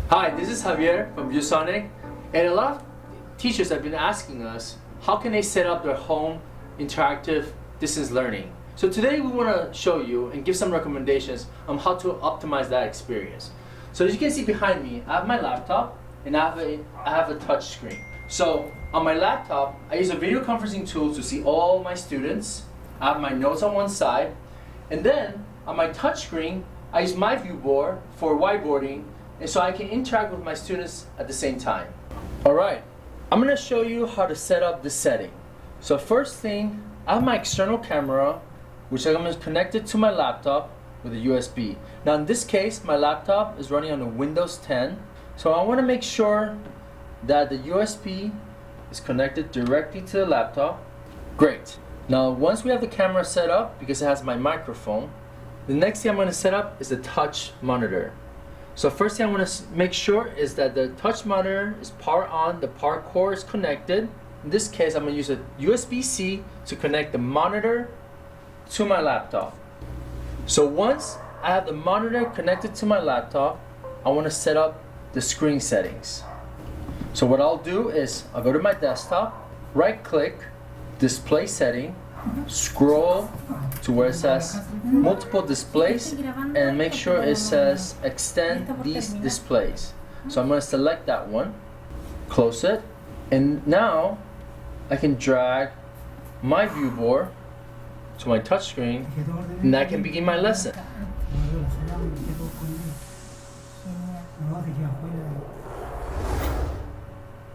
Hi, this is Javier from ViewSonic, and a lot of teachers have been asking us how can they set up their home interactive distance learning. So today we want to show you and give some recommendations on how to optimize that experience. So as you can see behind me, I have my laptop and I have a touch screen. So on my laptop, I use a video conferencing tool to see all my students. I have my notes on one side, and then on my touch screen, I use my viewboard for whiteboarding, and so I can interact with my students at the same time. Alright, I'm going to show you how to set up the setting. So first thing, I have my external camera, which I'm going to connect it to my laptop with a USB. Now in this case, my laptop is running on a Windows 10, so I want to make sure that the USB is connected directly to the laptop. Great. Now once we have the camera set up, because it has my microphone, the next thing I'm going to set up is the touch monitor. So first thing I want to make sure is that the touch monitor is power on, the power cord is connected. In this case, I'm going to use a USB-C to connect the monitor to my laptop. So once I have the monitor connected to my laptop, I want to set up the screen settings. So what I'll do is I'll go to my desktop, right click, display setting, scroll to where it says multiple displays and make sure it says extend these displays. So I'm going to select that one, close it, and now I can drag my viewboard to my touchscreen and I can begin my lesson.